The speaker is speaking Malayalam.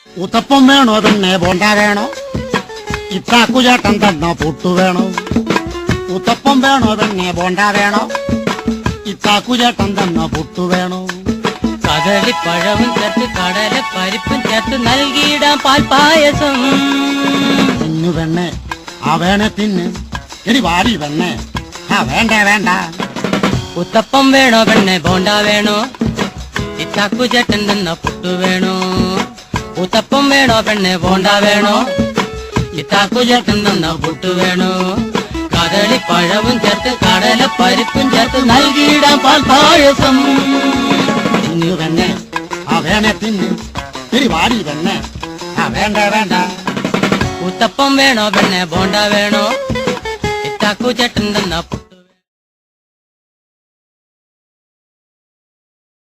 ഉത്തപ്പം വേണോ പിന്നെ ബോണ്ട വേണോ? ഇത്താക്കുചേട്ടൻ തന്ന പുട്ടു വേണോ? ഉത്തപ്പം വേണോ പിന്നെ ബോണ്ട വേണോ? ഇത്താക്കുചേട്ടൻ തന്ന പുട്ടു വേണോ? കദളിപ്പഴവും ചേർത്ത് കടല പരിപ്പും ചേർത്ത് നൽകിയിടാം പാൽപ്പായസം. തിന്നു വെണ്ണേ, ആ വേണേ തിന്ന്. എടി വാടി വെണ്ണേ, ആ വേണ്ട വേണ്ട. ഉത്തപ്പം വേണോ പെണ്ണെ ബോണ്ട വേണോ? ഇത്താക്കുചേട്ടൻ തന്ന പുട്ടു വേണോ? ഉത്തപ്പം വേണോ പെണ്ണെ ബോണ്ട വേണോ? ഇത്താക്കുചേട്ടൻ തന്ന പുട്ടു വേണോ? കദളിപ്പഴവും ചേർത്ത് കടല പരിപ്പും ചേർത്ത് നൽകിയിടാം പാൽപ്പായസം. തിന്നു വെണ്ണേ, ആ വേണേ തിന്ന്. എടി വാടി വെണ്ണേ, ആ വേണ്ട വേണ്ട. ഉത്തപ്പം വേണോ പെണ്ണെ ബോണ്ട വേണോ? ഇത്താക്കുചേട്ടൻ തന്ന